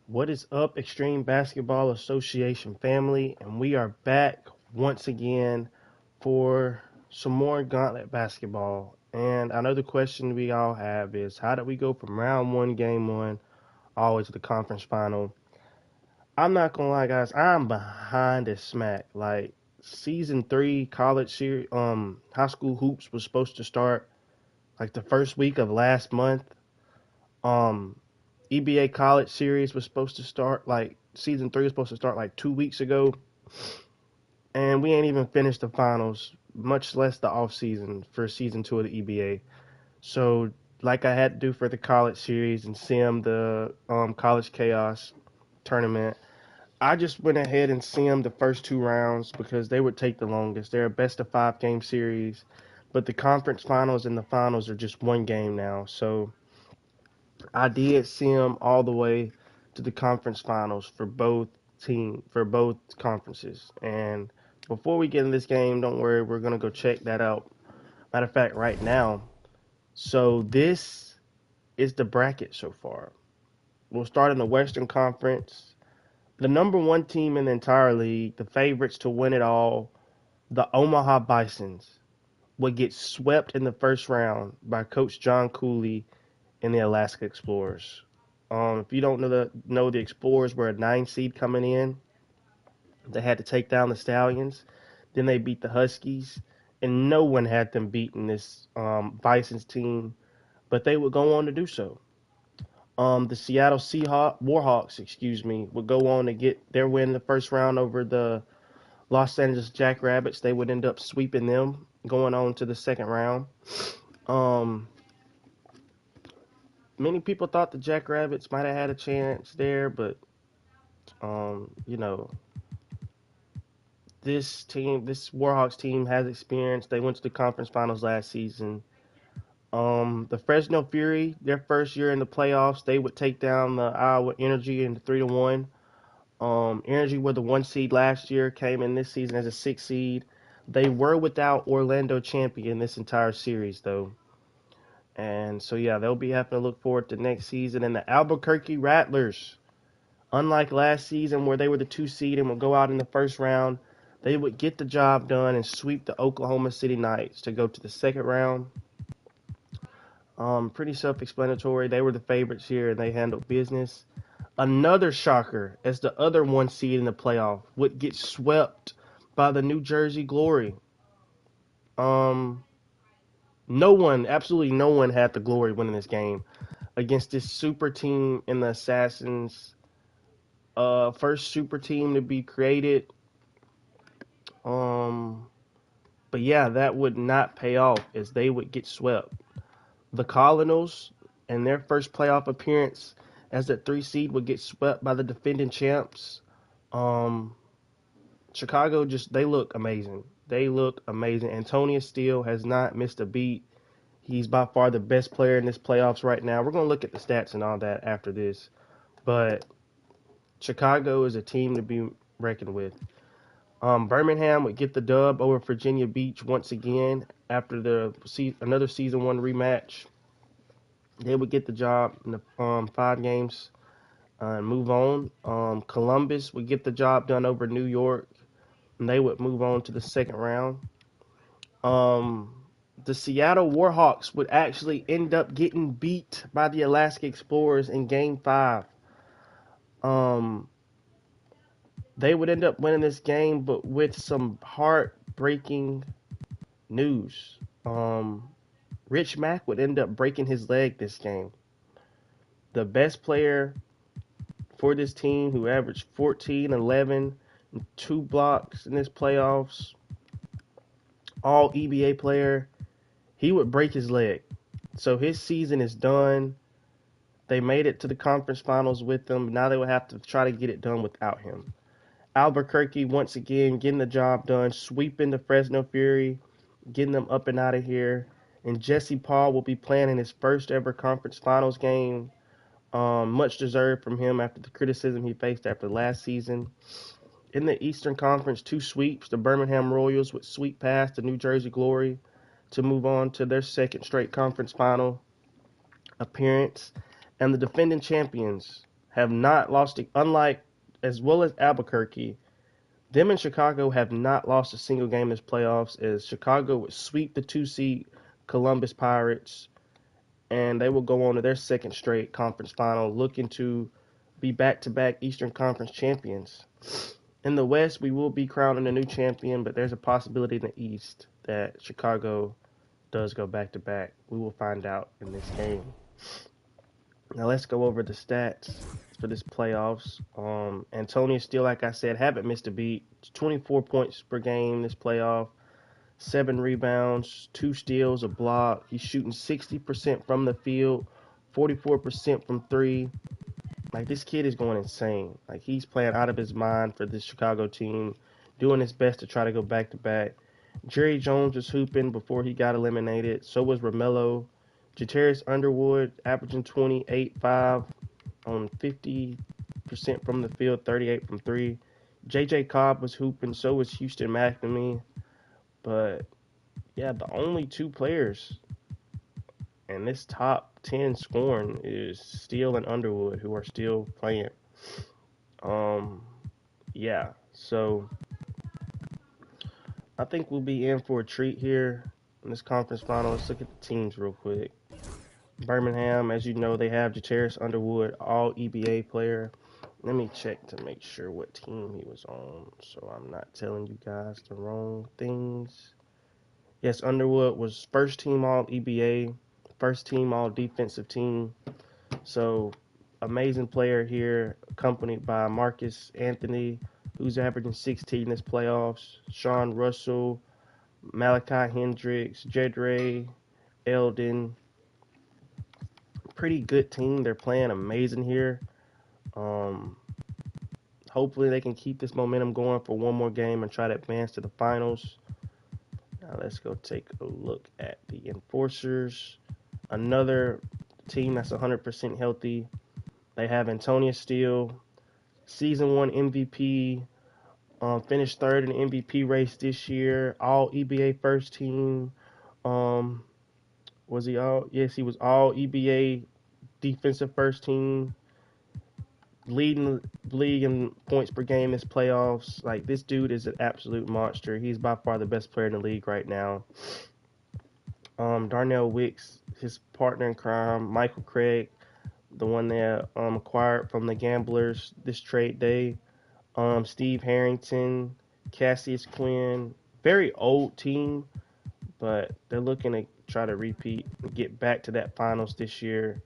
What is up, Extreme Basketball Association family? And we are back once again for some more gauntlet basketball. And I know the question we all have is how did we go from round one, game one, all the way to the conference final? I'm not gonna lie, guys, I'm behind this smack. Like season three college series, high school hoops was supposed to start like the first week of last month. Um, EBA College Series was supposed to start like season three was supposed to start like 2 weeks ago, and we ain't even finished the finals, much less the off season for season two of the EBA. So, like I had to do for the college series and sim the college chaos tournament, I just went ahead and simmed the first two rounds because they would take the longest. They're a best of five game series, but the conference finals and the finals are just one game now. So I did sim all the way to the conference finals for both conferences. And before we get in this game, don't worry, we're gonna go check that out. Matter of fact, right now. So this is the bracket so far. We'll start in the Western Conference. The number one team in the entire league, the favorites to win it all, the Omaha Bisons, would get swept in the first round by Coach John Cooley and the Alaska Explorers. If you don't know the Explorers were a 9 seed coming in. They had to take down the Stallions. Then they beat the Huskies, and no one had them beating this Bison's team, but they would go on to do so. The Seattle Seahawks, Warhawks, would go on to get their win in the first round over the Los Angeles Jackrabbits. They would end up sweeping them, going on to the second round. Um, Many people thought the Jackrabbits might have had a chance there, but you know, this Warhawks team has experience. They went to the conference finals last season. The Fresno Fury, their first year in the playoffs, they would take down the Iowa Energy in the 3-1. Energy were the 1 seed last year, came in this season as a 6 seed. They were without Orlando Champion this entire series though. And so yeah, they'll be having to look forward to next season. And the Albuquerque Rattlers, unlike last season where they were the 2 seed and would go out in the first round, they would get the job done and sweep the Oklahoma City Knights to go to the second round. Pretty self-explanatory. They were the favorites here and they handled business. Another shocker, as the other 1 seed in the playoff would get swept by the New Jersey Glory. Um, absolutely no one had the Glory winning this game against this super team in the Assassins. First super team to be created. Um, but yeah, that would not pay off as they would get swept. The Colonels, in their first playoff appearance as the 3 seed, would get swept by the defending champs. Um, Chicago they look amazing. They look amazing. Antonius Steele has not missed a beat. He's by far the best player in this playoffs right now. We're gonna look at the stats and all that after this, but Chicago is a team to be reckoned with. Birmingham would get the dub over Virginia Beach once again after another season one rematch. They would get the job in the 5 games and move on. Columbus would get the job done over New York, and they would move on to the second round. Um, the Seattle Warhawks would actually end up getting beat by the Alaska Explorers in Game 5. Um, they would end up winning this game, but with some heartbreaking news. Rich Mack would end up breaking his leg this game. The best player for this team, who averaged 14, 11, and 2 blocks in this playoffs, all EBA player, he would break his leg. So his season is done. They made it to the conference finals with him. Now they would have to try to get it done without him. Albuquerque, once again, getting the job done, sweeping the Fresno Fury, getting them up and out of here. And Jesse Paul will be playing in his first ever conference finals game. Much deserved from him after the criticism he faced after last season. In the Eastern Conference, 2 sweeps. The Birmingham Royals would sweep past the New Jersey Glory to move on to their second straight conference final appearance. And the defending champions have not lost, unlike as well as Albuquerque, them and Chicago have not lost a single game in this playoffs, as Chicago would sweep the 2 seed Columbus Pirates, and they will go on to their second straight conference final, looking to be back-to-back Eastern Conference champions. In the West, we will be crowning a new champion, but there's a possibility in the East that Chicago does go back-to-back. We will find out in this game. Now let's go over the stats for this playoffs. Antonio Steele, like I said, haven't missed a beat. 24 points per game this playoff, 7 rebounds, 2 steals, a block. He's shooting 60% from the field, 44% from 3. Like, this kid is going insane. Like, he's playing out of his mind for this Chicago team, doing his best to try to go back-to-back. Jerry Jones was hooping before he got eliminated. So was Romello. Ja'Terrious Underwood averaging 28.5 on 50% from the field, 38 from 3. J.J. Cobb was hooping. So was Houston McNamee. But, yeah, the only 2 players in this top 10 scoring is Steele and Underwood, who are still playing. Yeah, so I think we'll be in for a treat here in this conference final. Let's look at the teams real quick. Birmingham, as you know, they have Ja'Terrious Underwood, all EBA player. Let me check to make sure what team he was on, so I'm not telling you guys the wrong things. Yes, Underwood was first team all EBA, first team all defensive team. So, amazing player here, accompanied by Marcus Anthony, who's averaging 16 this playoffs, Sean Russell, Malachi Hendricks, Jedre, Eldon. Pretty good team. They're playing amazing here. Hopefully they can keep this momentum going for one more game and try to advance to the finals. Now let's go take a look at the Enforcers. Another team that's 100% healthy. They have Antonio Steele, Season 1 MVP, finished third in the MVP race this year, all EBA first team. Was he all? Yes, he was all EBA defensive first team, leading the league in points per game this playoffs. Like, this dude is an absolute monster. He's by far the best player in the league right now. Darnell Wicks, his partner in crime, Michael Craig, the one that acquired from the Gamblers this trade day. Steve Harrington, Cassius Quinn, very old team, but they're looking to try to repeat and get back to that finals this year.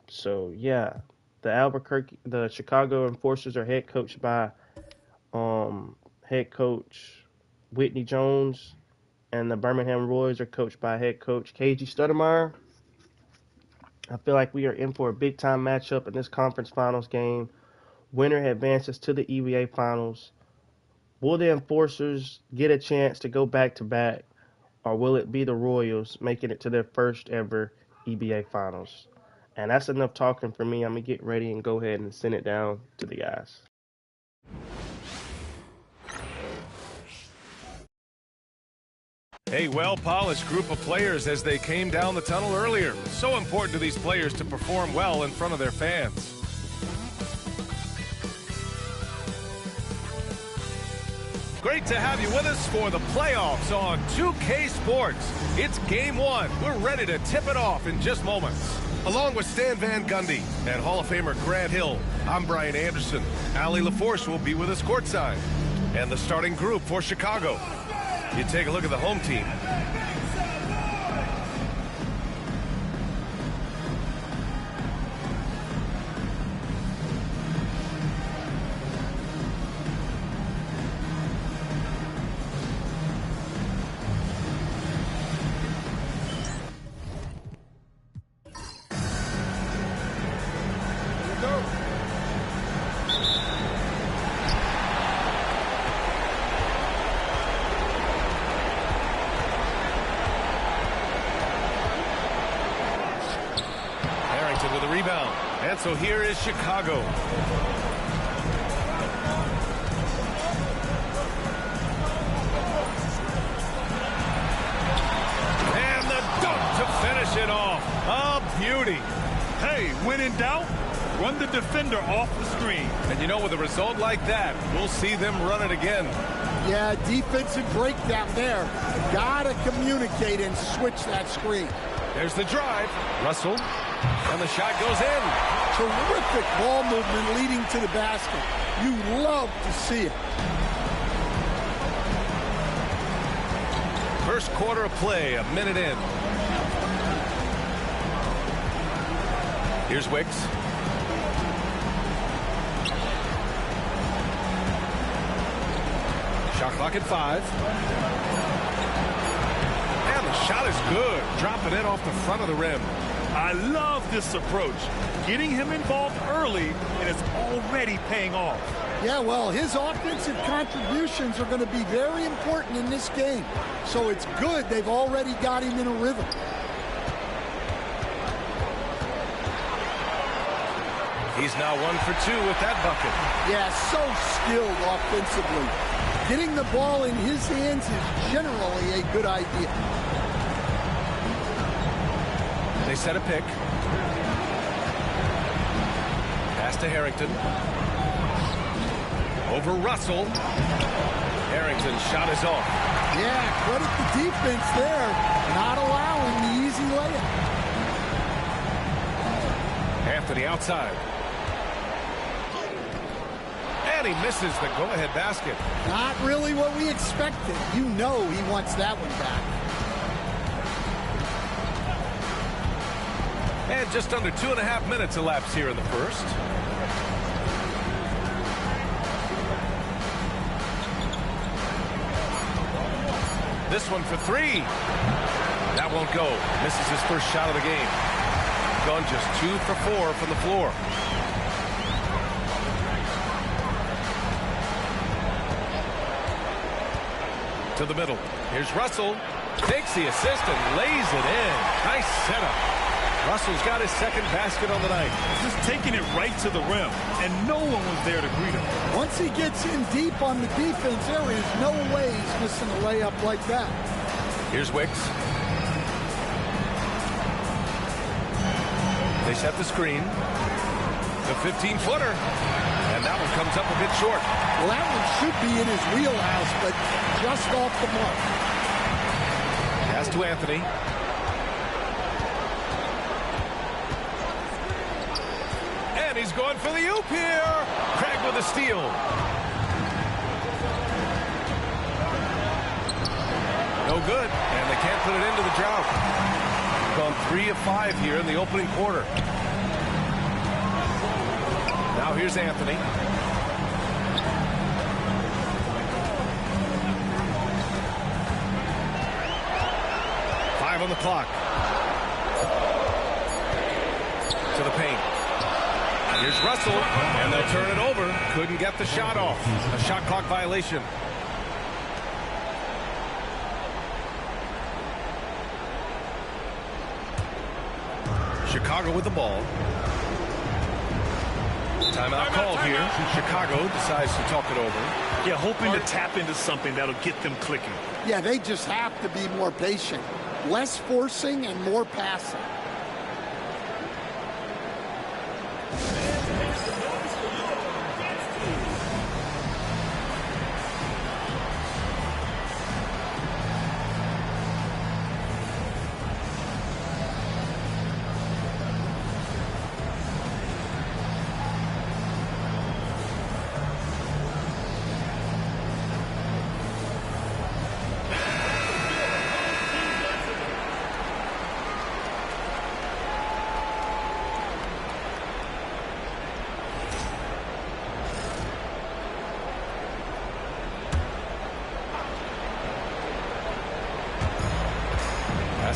So yeah, the Chicago Enforcers are head coached by head coach Whitney Jones, and the Birmingham Royals are coached by head coach KG Stoudemire. I feel like we are in for a big time matchup in this conference finals game. Winner advances to the EBA finals. Will the Enforcers get a chance to go back to back, or will it be the Royals making it to their first ever EBA finals? And that's enough talking for me. I'm going to get ready and go ahead and send it down to the guys. A well-polished group of players as they came down the tunnel earlier. So important to these players to perform well in front of their fans. Great to have you with us for the playoffs on 2K Sports. It's Game 1. We're ready to tip it off in just moments. Along with Stan Van Gundy and Hall of Famer Grant Hill, I'm Brian Anderson. Ali LaForce will be with us courtside. And the starting group for Chicago. You take a look at the home team. With a rebound. And so here is Chicago. And the dunk to finish it off. A beauty. Hey, when in doubt, run the defender off the screen. And you know, with a result like that, we'll see them run it again. Yeah, defensive breakdown there. Gotta communicate and switch that screen. There's the drive. Russell. And the shot goes in. Terrific ball movement leading to the basket. You love to see it. First quarter of play, a minute in. Here's Wicks. Shot clock at 5. And the shot is good. Dropping it off the front of the rim. I love this approach. Getting him involved early, and it's already paying off. Yeah, well, his offensive contributions are going to be very important in this game. So it's good they've already got him in a rhythm. He's now 1 for 2 with that bucket. Yeah, so skilled offensively. Getting the ball in his hands is generally a good idea. They set a pick. Pass to Harrington. Over Russell. Harrington's shot is off. Yeah, credit the defense there, not allowing the easy layup. Anthony outside. And he misses the go-ahead basket. Not really what we expected. You know he wants that one back. And just under 2.5 minutes elapsed here in the first. This one for 3. That won't go. Misses his first shot of the game. Gone just 2 for 4 from the floor. To the middle. Here's Russell. Takes the assist and lays it in. Nice setup. Russell's got his second basket on the night. Just taking it right to the rim, and no one was there to greet him. Once he gets in deep on the defense, there is no way he's missing a layup like that. Here's Wicks. They set the screen. The 15-footer. And that one comes up a bit short. Well, that one should be in his wheelhouse, but just off the mark. Pass to Anthony. And he's going for the oop here. Craig with a steal. No good. And they can't put it into the drought. Gone 3 of 5 here in the opening quarter. Now here's Anthony. On the clock. To the paint. Here's Russell, and they'll turn it over. Couldn't get the shot off. A shot clock violation. Chicago with the ball. Timeout called here. Chicago decides to talk it over. Yeah, hoping to tap into something that'll get them clicking. Yeah, they just have to be more patient. Less forcing and more passing.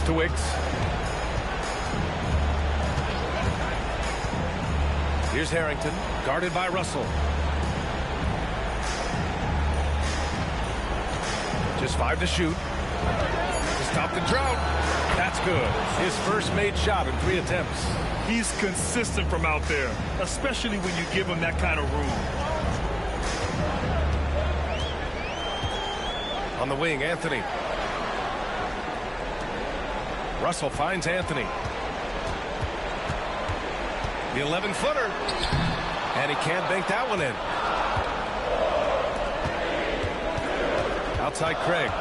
To Wicks. Here's Harrington, guarded by Russell. Just 5 to shoot. To stop the drought. That's good. His first made shot in 3 attempts. He's consistent from out there, especially when you give him that kind of room. On the wing, Anthony. Russell finds Anthony. The 11-footer. And he can't bank that one in. Outside Craig.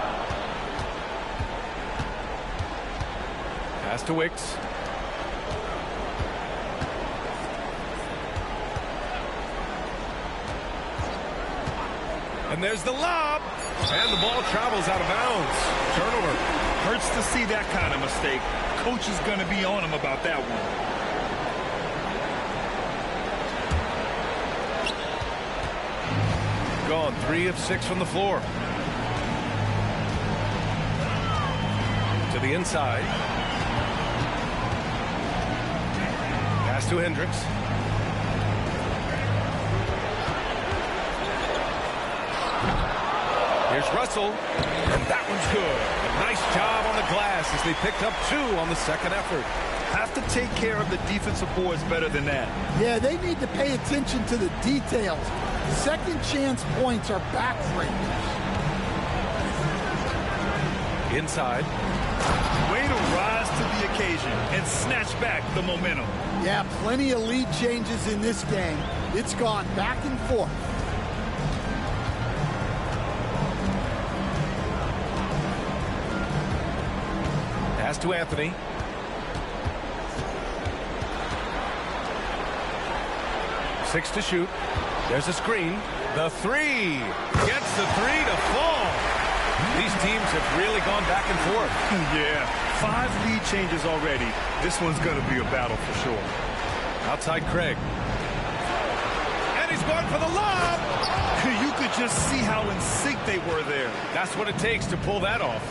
Pass to Wicks. And there's the lob. And the ball travels out of bounds. Turnover. Hurts to see that kind of mistake. Coach is going to be on him about that one. Gone 3 of 6 from the floor. To the inside. Pass to Hendricks. Here's Russell. And that one's good. A nice job on the glass as they picked up 2 on the second effort. Have to take care of the defensive boards better than that. Yeah, they need to pay attention to the details. Second chance points are backbreakers. Inside. Way to rise to the occasion and snatch back the momentum. Yeah, plenty of lead changes in this game. It's gone back and forth. Pass to Anthony. Six to shoot. There's a screen. The 3. Gets the 3 to fall. These teams have really gone back and forth. Yeah, 5 lead changes already. This one's going to be a battle for sure. Outside Craig. And he's going for the lob. You could just see how in sync they were there. That's what it takes to pull that off.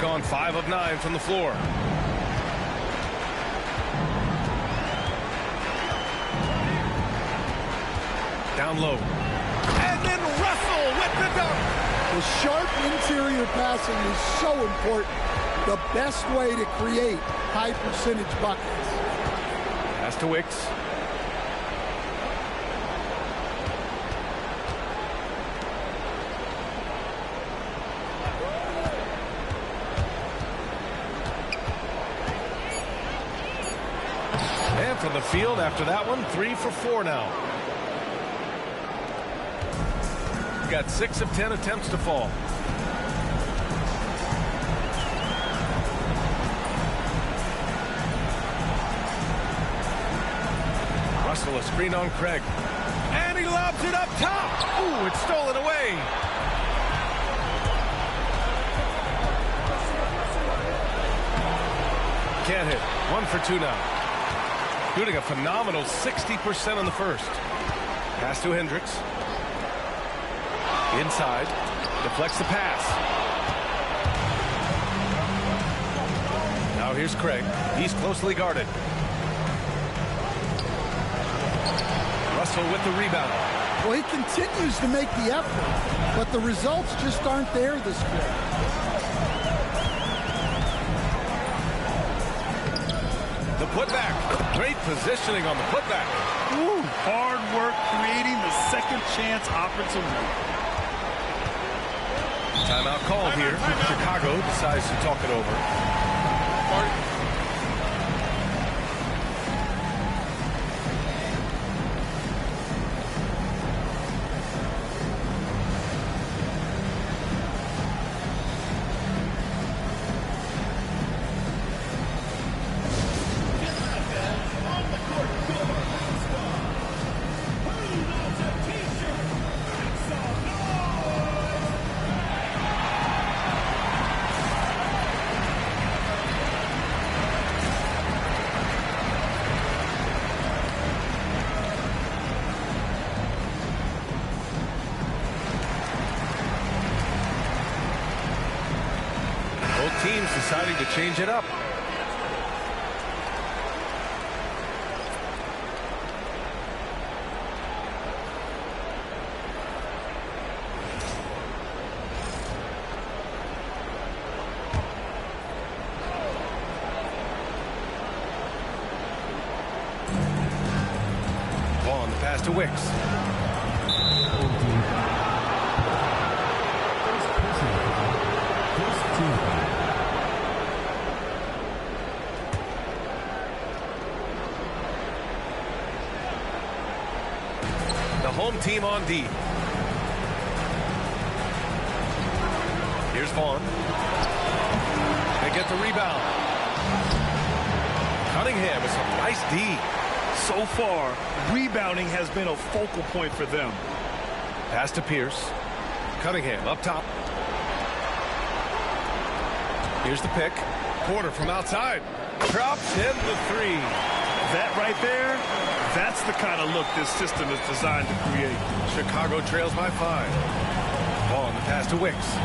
Gone 5 of 9 from the floor. Down low. And then Russell with the dunk. The sharp interior passing is so important. The best way to create high percentage buckets. Pass to Wicks. And from the field after that one, 3 for 4 now. Got 6 of 10 attempts to fall. Russell a screen on Craig. And he lobs it up top. Ooh, it's stolen away. Can't hit. 1 for 2 now. Shooting a phenomenal 60% on the first. Pass to Hendricks. Inside, deflects the pass. Now here's Craig. He's closely guarded. Russell with the rebound. Well, he continues to make the effort, but the results just aren't there this quarter. The putback. Great positioning on the putback. Ooh, hard work creating the second chance opportunity. Timeout called here. Chicago decides to talk it over. Teams deciding to change it up. Vaughn, the pass to Wicks. home team on D. Here's Vaughn. They get the rebound. Cunningham with some nice D. So far, rebounding has been a focal point for them. Pass to Pierce. Cunningham up top. Here's the pick. Porter from outside. Drops in the three. That right there, that's the kind of look this system is designed to create. Chicago trails by 5. Vaughn, the pass to Wicks.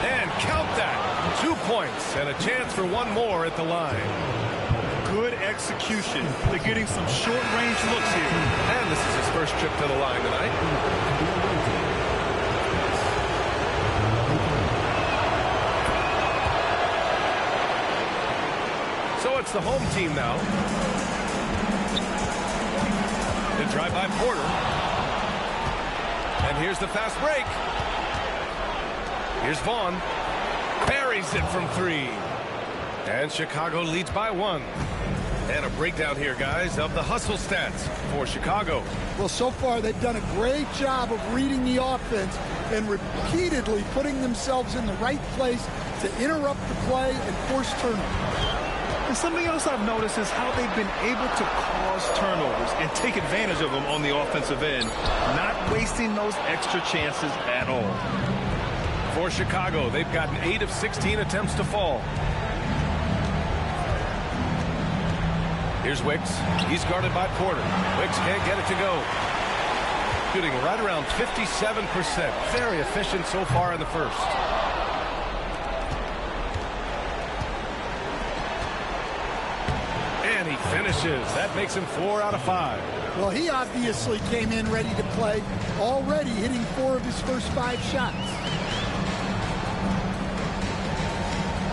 And count that. 2 points and a chance for one more at the line. Good execution. They're getting some short-range looks here. And this is his first trip to the line tonight. So it's the home team now. The drive by Porter. And here's the fast break. Here's Vaughn. Buries it from 3. And Chicago leads by 1. And a breakdown here, guys, of the hustle stats for Chicago. Well, so far they've done a great job of reading the offense and repeatedly putting themselves in the right place to interrupt the play and force turnovers. And something else I've noticed is how they've been able to cause turnovers and take advantage of them on the offensive end, not wasting those extra chances at all. For Chicago, they've gotten 8 of 16 attempts to fall. Here's Wicks. He's guarded by Porter. Wicks can't get it to go. Shooting right around 57%. Very efficient so far in the first. And he finishes. That makes him 4 out of 5. Well, he obviously came in ready to play, already hitting 4 of his first 5 shots.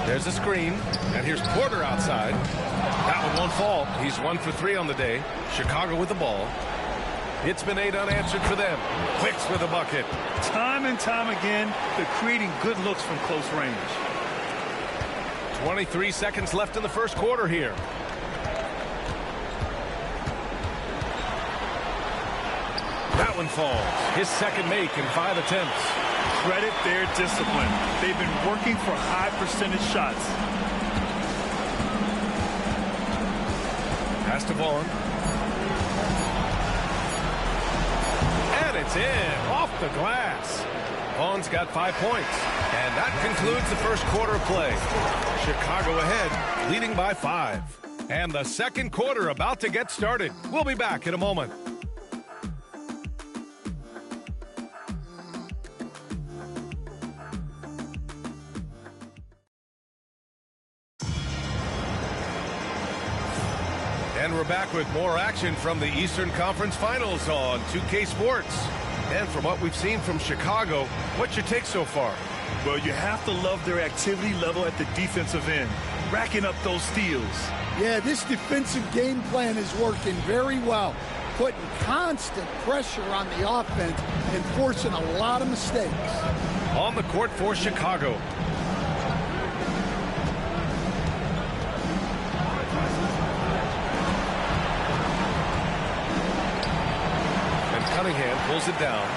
There's a screen, and here's Porter outside. That one won't fall. He's 1 for 3 on the day. Chicago with the ball. It's been 8 unanswered for them. Wicks with a bucket. Time and time again, they're creating good looks from close range. 23 seconds left in the first quarter here. That one falls. His second make in 5 attempts. Credit their discipline. They've been working for high percentage shots. Pass to Vaughn. And it's in. Off the glass. Vaughn's got 5 points. And that concludes the first quarter of play. Chicago ahead, leading by 5. And the second quarter about to get started. We'll be back in a moment. And we're back with more action from the Eastern Conference Finals on 2K Sports. And from what we've seen from Chicago, what's your take so far? Well, you have to love their activity level at the defensive end, racking up those steals. Yeah, this defensive game plan is working very well, putting constant pressure on the offense and forcing a lot of mistakes. On the court for Chicago. Cunningham pulls it down.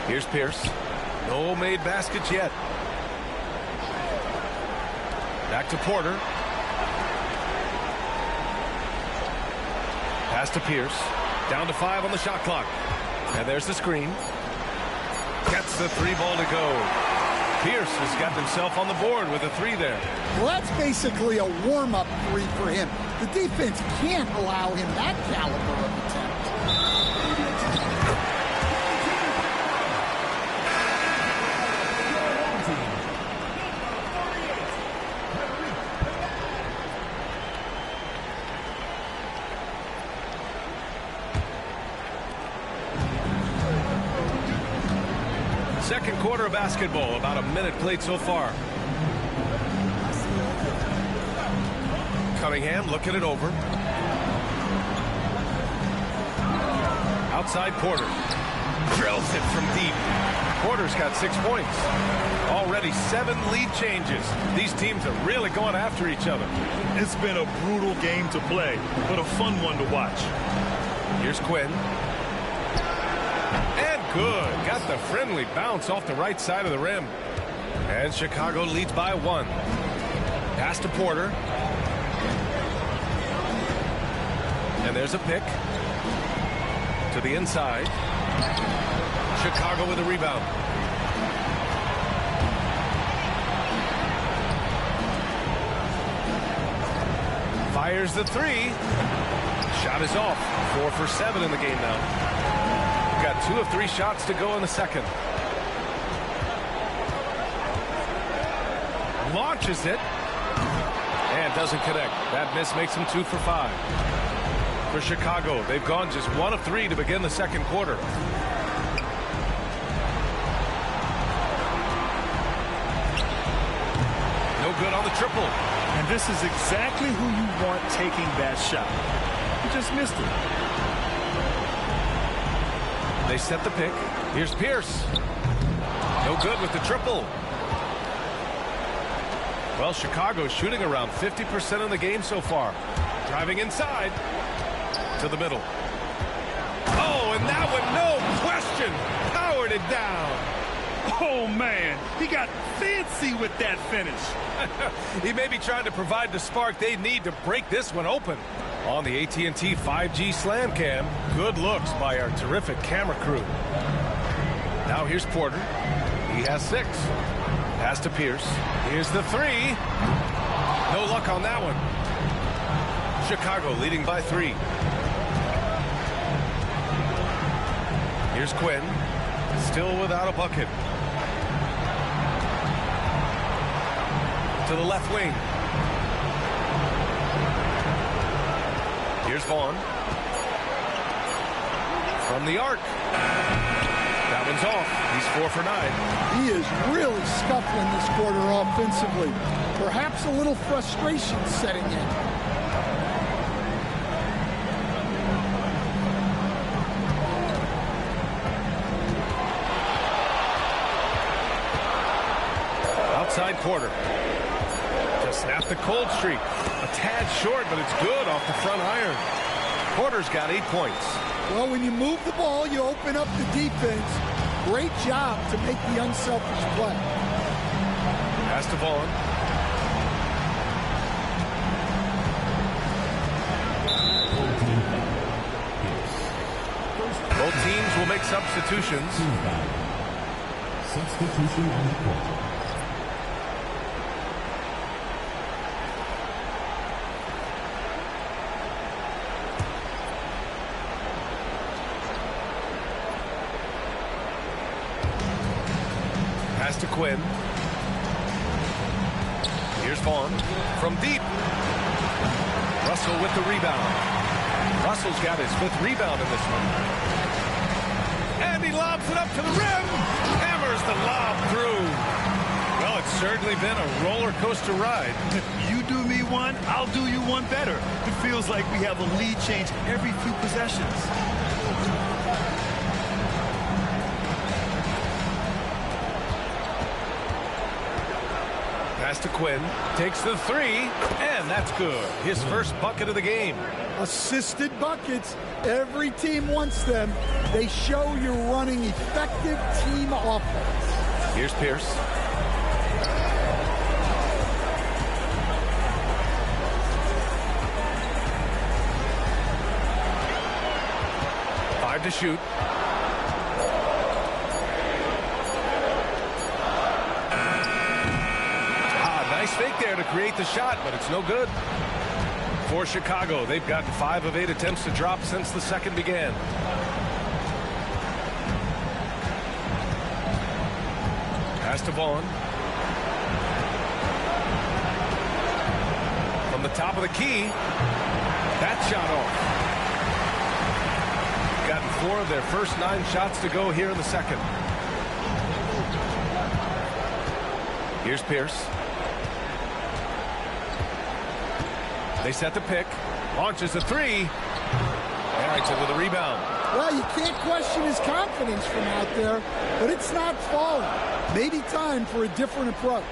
Here's Pierce. No made baskets yet. Back to Porter. Pass to Pierce. Down to 5 on the shot clock. And there's the screen. Gets the 3 ball to go. Pierce has got himself on the board with a 3 there. Well, that's basically a warm-up 3 for him. The defense can't allow him that caliber of attempt. Second quarter of basketball, about a minute played so far. Cunningham looking it over. Outside Porter. Drills it from deep. Porter's got 6 points. Already 7 lead changes. These teams are really going after each other. It's been a brutal game to play, but a fun one to watch. Here's Quinn. And good. Got the friendly bounce off the right side of the rim. And Chicago leads by 1. Pass to Porter. And there's a pick. To the inside. Chicago with a rebound. Fires the 3. Shot is off. 4 for 7 in the game now. Got 2 of 3 shots to go in the second. Launches it. And doesn't connect. That miss makes him 2 for 5. For Chicago, they've gone just 1 of 3 to begin the second quarter. No good on the triple. And this is exactly who you want taking that shot. He just missed it. They set the pick. Here's Pierce. No good with the triple. Well, Chicago's shooting around 50% in the game so far. Driving inside to the middle. Oh, and that one, no question, powered it down. Oh, man, he got fancy with that finish. He may be trying to provide the spark they need to break this one open. On the AT&T 5G Slam Cam, good looks by our terrific camera crew. Now here's Porter. He has 6. Pass to Pierce. Here's the 3. No luck on that one. Chicago leading by 3. Here's Quinn. Still without a bucket. To the left wing. Here's Vaughn. From the arc. That one's off. He's 4 for 9. He is really scuffling this quarter offensively. Perhaps a little frustration setting in. Outside quarter. To snap the cold streak. A tad short, but it's good off the front iron. Porter's got 8 points. Well, when you move the ball, you open up the defense. Great job to make the unselfish play. Pass to Vaughn. Both teams will make substitutions. Substitution on the court. Pass to Quinn. Here's Vaughn from deep. Russell with the rebound. Russell's got his 5th rebound in this one. And he lobs it up to the rim. Hammers the lob through. Well, it's certainly been a roller coaster ride. You do me one, I'll do you one better. It feels like we have a lead change every few possessions. Pass to Quinn. Takes the 3. And that's good. His first bucket of the game. Assisted buckets. Every team wants them. They show you're running effective team offense. Here's Pierce. To shoot. Nice fake there to create the shot, but it's no good. For Chicago, they've gotten 5 of 8 attempts to drop since the second began. Pass to Vaughn. From the top of the key. That shot off. Gotten 4 of their first 9 shots to go here in the second. Here's Pierce. They set the pick. Launches a 3. Harrington with a rebound. Well, you can't question his confidence from out there, but it's not falling. Maybe time for a different approach.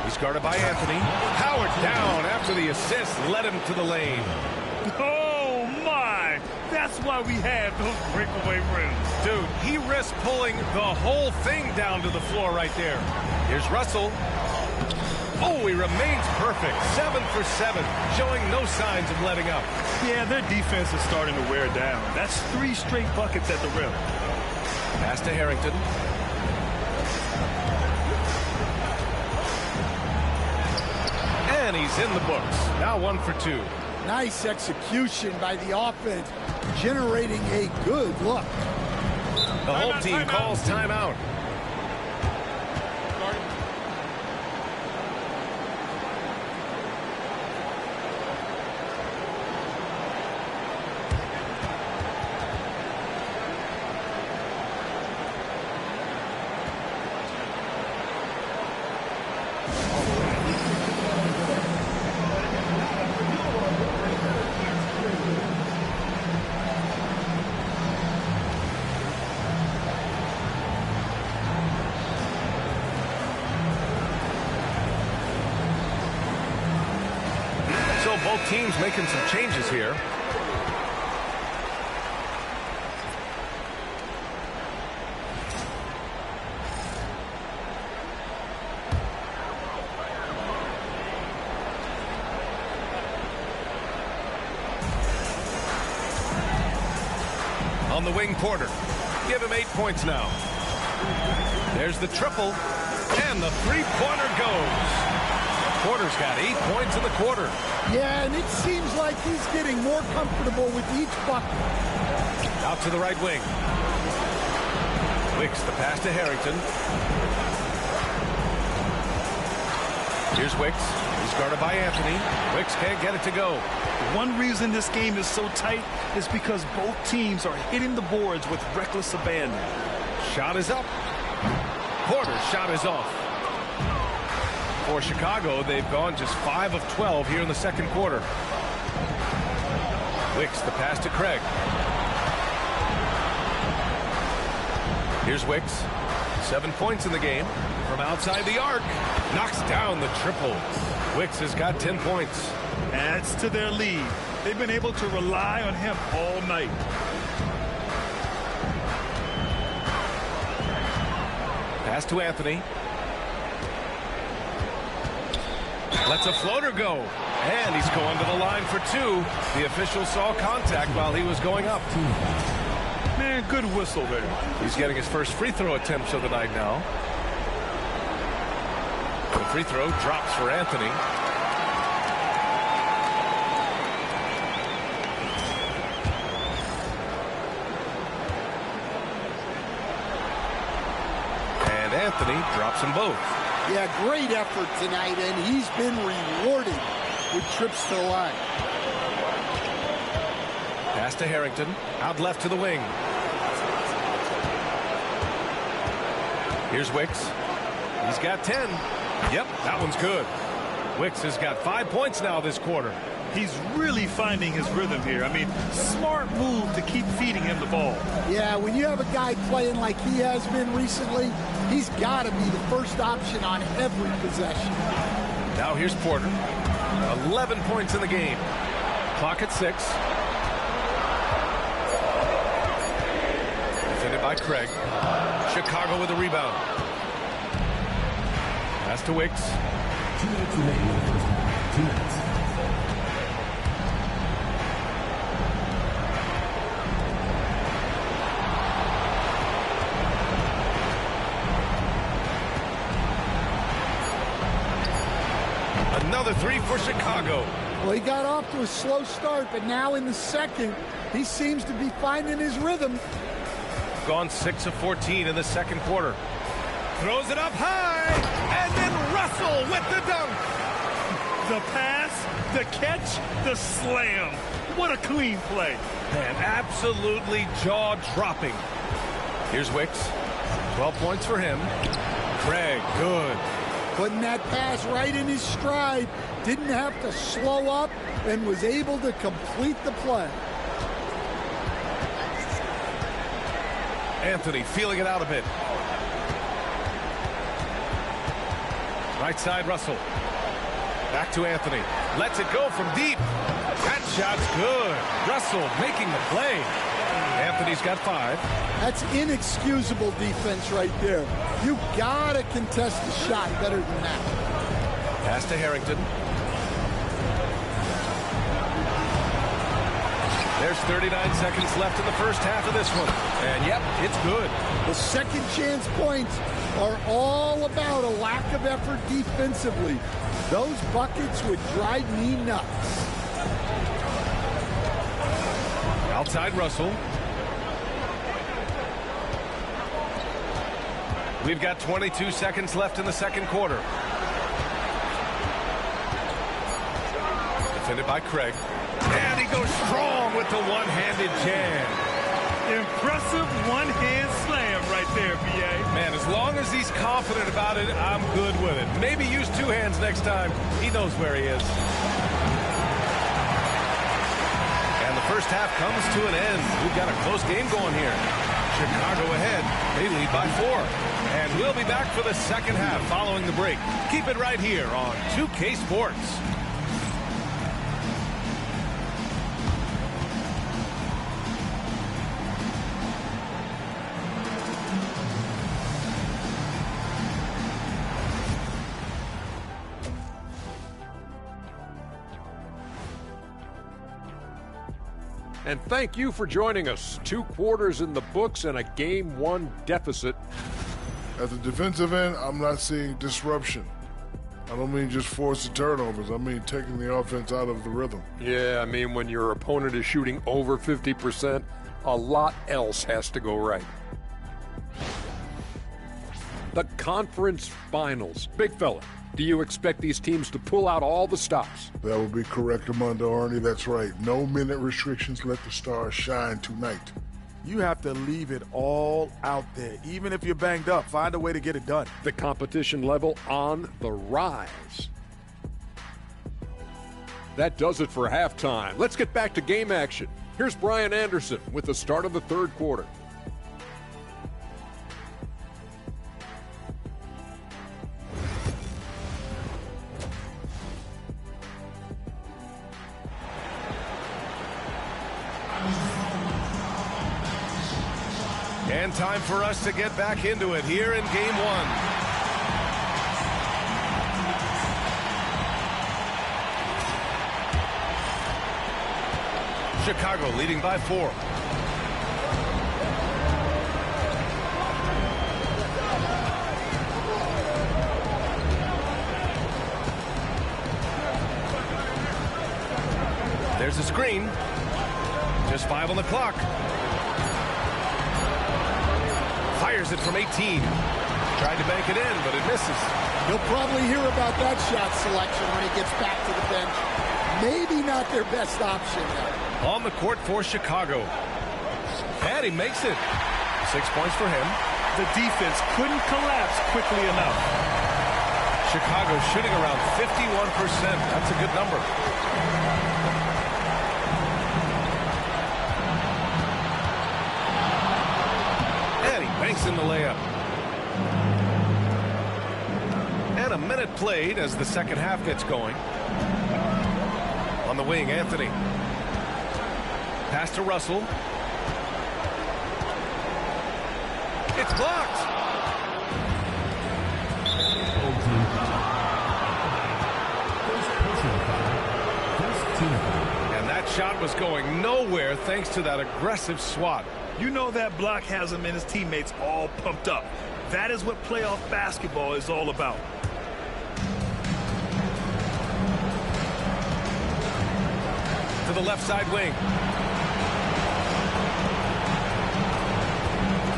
He's guarded by Anthony. Howard down after the assist led him to the lane. Oh, my. That's why we have those breakaway rims. Dude, he risked pulling the whole thing down to the floor right there. Here's Russell. Oh, he remains perfect. 7 for 7, showing no signs of letting up. Yeah, their defense is starting to wear down. That's 3 straight buckets at the rim. Pass to Harrington. And he's in the books. Now 1 for 2. Nice execution by the offense, generating a good look. The home team calls timeout. So both teams making some changes here. On the wing, Porter. Give him 8 points now. There's the triple, and the three-pointer goes. Porter's got 8 points in the quarter. Yeah, and it seems like he's getting more comfortable with each bucket. Out to the right wing. Wicks the pass to Harrington. Here's Wicks. He's guarded by Anthony. Wicks can't get it to go. One reason this game is so tight is because both teams are hitting the boards with reckless abandon. Shot is up. Porter's shot is off. For Chicago, they've gone just 5 of 12 here in the second quarter. Wicks the pass to Craig. Here's Wicks. 7 points in the game. From outside the arc. Knocks down the triple. Wicks has got 10 points. Adds to their lead. They've been able to rely on him all night. Pass to Anthony. Lets a floater go. And he's going to the line for 2. The official saw contact while he was going up. Man, good whistle there. He's getting his first free throw attempts of the night now. The free throw drops for Anthony. And Anthony drops them both. Yeah, great effort tonight, and he's been rewarded with trips to the line. Pass to Harrington. Out left to the wing. Here's Wicks. He's got 10. Yep, that one's good. Wicks has got 5 points now this quarter. He's really finding his rhythm here. I mean, smart move to keep feeding him the ball. Yeah, when you have a guy playing like he has been recently, he's got to be the first option on every possession. Now here's Porter. 11 points in the game. Clock at 6. Defended by Craig. Chicago with a rebound. Pass to Wicks. 2 minutes remaining in the first half. 2 minutes. Another 3 for Chicago. Well, he got off to a slow start, but now in the second, he seems to be finding his rhythm. Gone 6 of 14 in the second quarter. Throws it up high, and then Russell with the dunk. The pass, the catch, the slam. What a clean play. Man, absolutely jaw-dropping. Here's Wicks. 12 points for him. Craig, good. putting that pass right in his stride, didn't have to slow up, and was able to complete the play. Anthony feeling it out a bit. Right side, Russell. Back to Anthony. Lets it go from deep. That shot's good. Russell making the play. Anthony's got 5. That's inexcusable defense right there. You gotta contest the shot better than that. Pass to Harrington. There's 39 seconds left in the first half of this one. And yep, it's good. The second chance points are all about a lack of effort defensively. Those buckets would drive me nuts. Outside Russell. We've got 22 seconds left in the second quarter. Defended by Craig. And he goes strong with the one-handed jam. Impressive one-hand slam right there, BA. Man, as long as he's confident about it, I'm good with it. Maybe use 2 hands next time. He knows where he is. And the first half comes to an end. We've got a close game going here. Chicago ahead. They lead by 4. And we'll be back for the second half following the break. Keep it right here on 2K Sports. And thank you for joining us. 2 quarters in the books and a Game 1 deficit. At the defensive end, I'm not seeing disruption. I don't mean just forced turnovers. I mean taking the offense out of the rhythm. Yeah, I mean when your opponent is shooting over 50%, a lot else has to go right. The conference finals. Big fella, do you expect these teams to pull out all the stops? That would be correct, Armando Arnie. That's right. No minute restrictions. Let the stars shine tonight. You have to leave it all out there. Even if you're banged up, find a way to get it done. The competition level on the rise. That does it for halftime. Let's get back to game action. Here's Brian Anderson with the start of the third quarter. And time for us to get back into it here in Game 1. Chicago leading by 4. There's a screen. Just 5 on the clock. Fires it from 18. Tried to bank it in, but it misses. You'll probably hear about that shot selection when he gets back to the bench. Maybe not their best option there. On the court for Chicago. And he makes it. 6 points for him. The defense couldn't collapse quickly enough. Chicago shooting around 51%. That's a good number. Banks in the layup. And a minute played as the second half gets going. On the wing, Anthony. Pass to Russell. It's blocked. And that shot was going nowhere thanks to that aggressive swat. You know that block has him and his teammates all pumped up. That is what playoff basketball is all about. To the left side wing.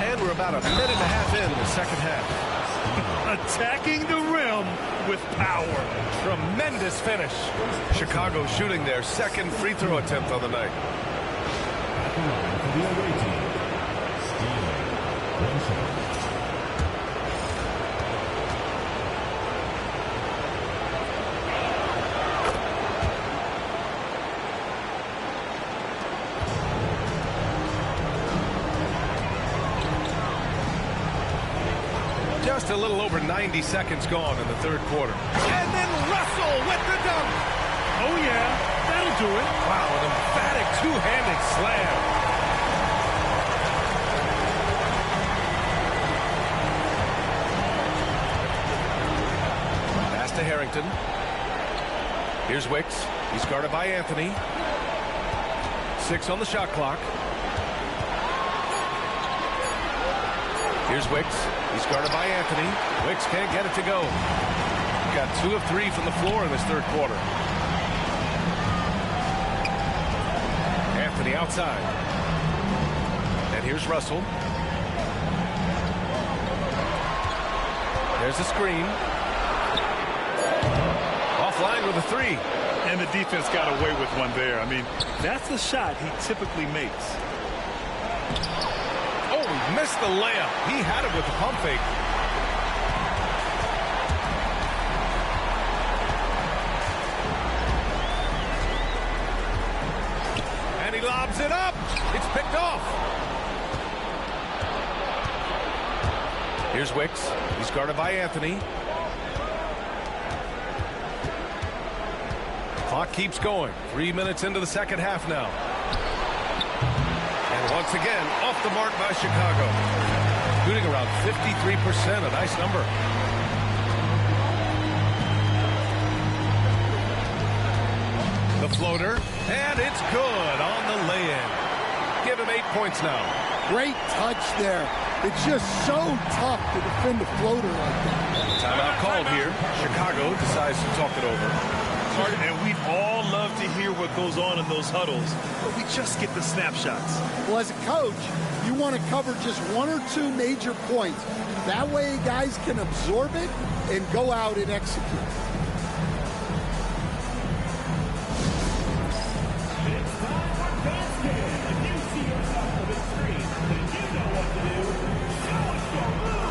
And we're about a minute and a half in the second half. Attacking the rim with power. Tremendous finish. Chicago shooting their second free throw attempt on the night. Just a little over 90 seconds gone in the third quarter. And then Russell with the dunk. Oh, yeah, that'll do it. Wow, an emphatic two-handed slam. Pass to Harrington. Here's Wicks. He's guarded by Anthony. 6 on the shot clock. Here's Wicks. He's guarded by Anthony. Wicks can't get it to go. Got 2 of 3 from the floor in this third quarter. Anthony outside. And here's Russell. There's the screen. Offline with a 3. And the defense got away with one there. I mean, that's the shot he typically makes. Oh, he missed the layup. He had it with the pump fake. And he lobs it up. It's picked off. Here's Wicks. He's guarded by Anthony. Clock keeps going. 3 minutes into the second half now. And once again, off the mark by Chicago. Shooting around 53%, a nice number. The floater, and it's good on the lay-in. Give him 8 points now. Great touch there. It's just so tough to defend a floater like that. Timeout called here. Chicago decides to talk it over. And we'd all love to hear what goes on in those huddles, but we just get the snapshots. Well, as a coach, you want to cover just 1 or 2 major points. That way guys can absorb it and go out and execute. It's time for basket. If you see yourself on the screen, then you know what to do. Show us your move.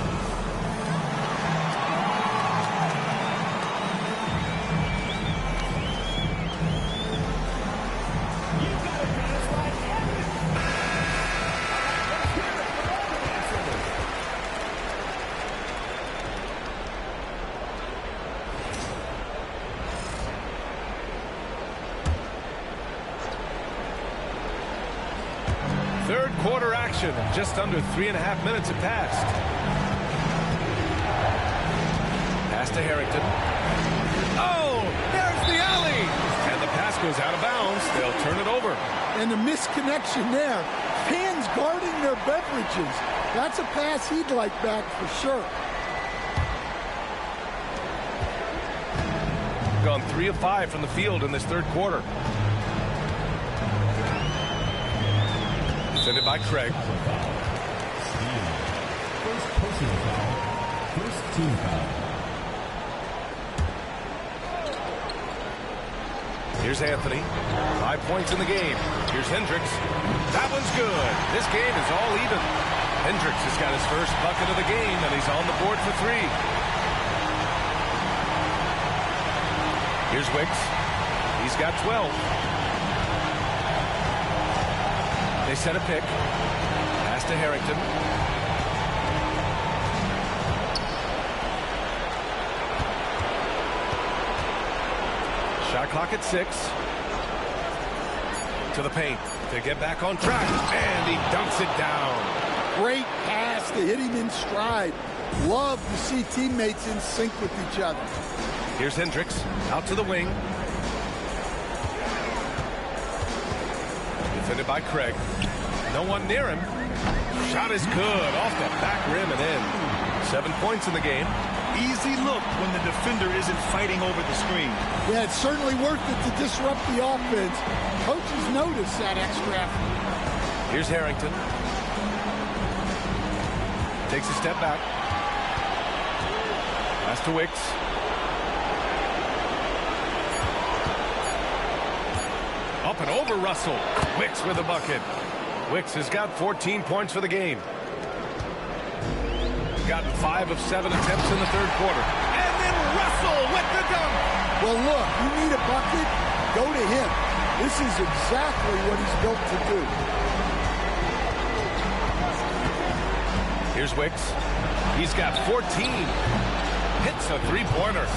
Third quarter action. Just under 3.5 minutes have passed. Pass to Harrington. Oh, there's the alley. And the pass goes out of bounds. They'll turn it over. And the misconnection there. Fans guarding their beverages. That's a pass he'd like back for sure. Gone 3 of 5 from the field in this third quarter. Defended by Craig. First personal foul. First team foul. Here's Anthony. 5 points in the game. Here's Hendricks. That one's good. This game is all even. Hendricks has got his first bucket of the game, and he's on the board for 3. Here's Wicks. He's got 12. They set a pick. Pass to Harrington. Shot clock at 6. To the paint to get back on track. And he dunks it down. Great pass to hit him in stride. Love to see teammates in sync with each other. Here's Hendricks. Out to the wing. Defended by Craig. No one near him. Shot is good. Off the back rim and in. 7 points in the game. Easy look when the defender isn't fighting over the screen. Yeah, it's certainly worth it to disrupt the offense. Coaches notice that extra effort. Here's Harrington. Takes a step back. Pass to Wicks. Up and over Russell. Wicks with a bucket. Wicks has got 14 points for the game. Gotten 5 of 7 attempts in the third quarter. And then Russell with the dunk. Well, look, you need a bucket, go to him. This is exactly what he's built to do. Here's Wicks. He's got 14. Hits a three-pointer.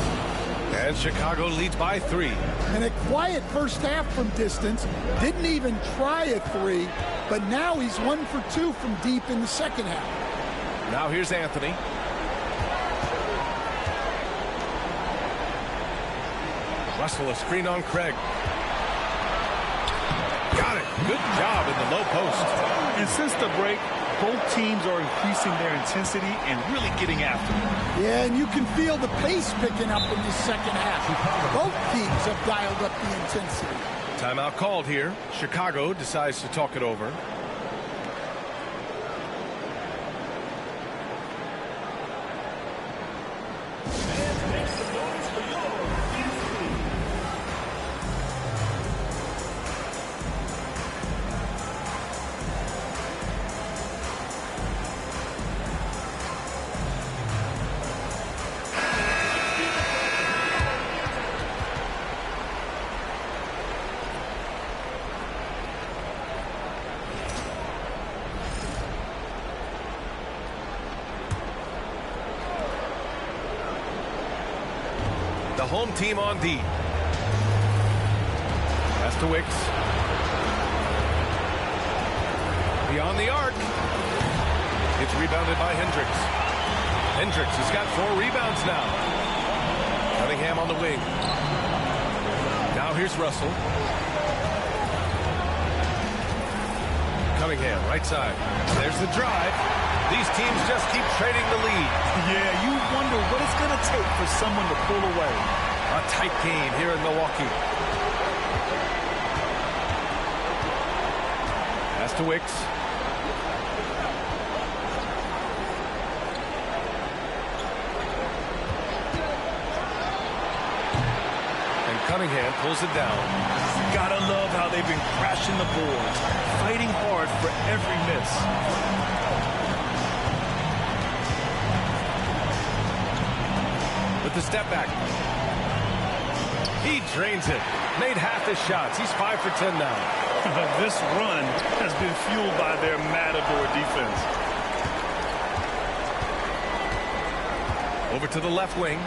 And Chicago leads by 3. And a quiet first half from distance. Didn't even try a 3, but now he's 1 for 2 from deep in the second half. Now here's Anthony. Russell, a screen on Craig. Got it. Good job in the low post. And since the break, both teams are increasing their intensity and really getting after it. Yeah, and you can feel the pace picking up in the second half. Both teams have dialed up the intensity. Timeout called here. Chicago decides to talk it over. The home team on D. Pass to Wicks. Beyond the arc. It's rebounded by Hendricks. Hendricks has got 4 rebounds now. Cunningham on the wing. Now here's Russell. Cunningham, right side. There's the drive. These teams just keep trading the lead. Yeah, you wonder what it's going to take for someone to pull away. A tight game here in Milwaukee. Pass to Wicks. And Cunningham pulls it down. Gotta love how they've been crashing the boards, fighting hard for every miss. With the step back. He drains it. Made half his shots. He's 5 for 10 now. This run has been fueled by their Matador defense. Over to the left wing.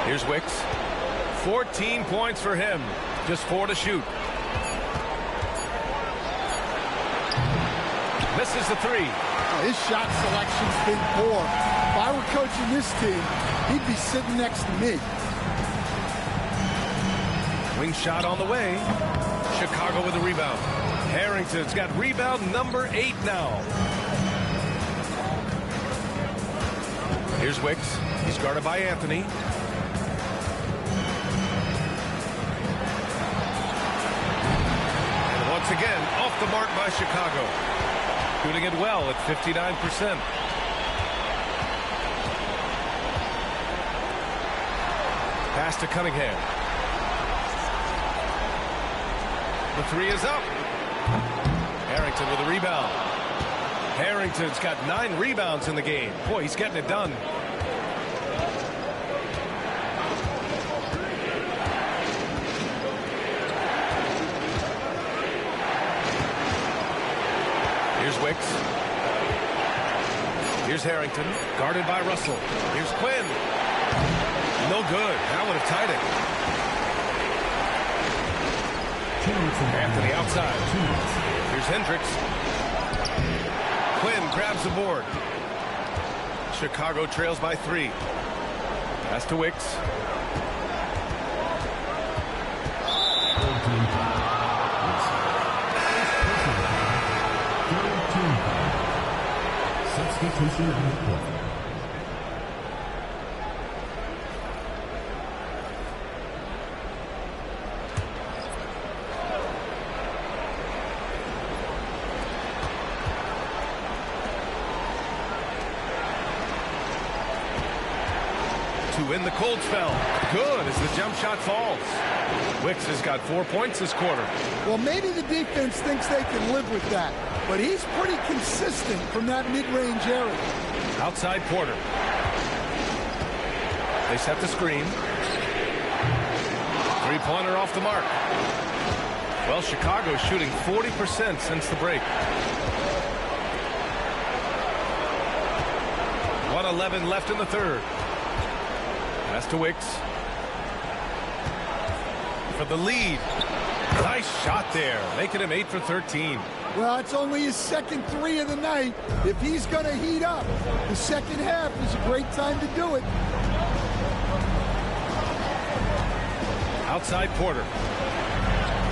Here's Wicks. 14 points for him. Just 4 to shoot. Misses the 3. His shot selection's been poor. If I were coaching this team, he'd be sitting next to me. Wing shot on the way. Chicago with a rebound. Harrington's got rebound number 8 now. Here's Wicks. He's guarded by Anthony. And once again, off the mark by Chicago. Shooting it well at 59%. Pass to Cunningham. The 3 is up. Harrington with a rebound. Harrington's got 9 rebounds in the game. Boy, he's getting it done. Here's Wicks. Here's Harrington, guarded by Russell. Here's Quinn. No good. That would have tied it. Anthony outside. Here's Hendricks. Quinn grabs the board. Chicago trails by 3. Pass to Wicks. Substitution on the court. To win the cold spell. Good as the jump shot falls. Wicks has got 4 points this quarter. Well, maybe the defense thinks they can live with that, but he's pretty consistent from that mid-range area. Outside Porter. They set the screen. Three-pointer off the mark. Well, Chicago's shooting 40% since the break. 1:11 left in the third. Pass to Wicks. For the lead. Nice shot there, making him 8 for 13. Well, it's only his second three of the night. If he's going to heat up, the second half is a great time to do it. Outside Porter.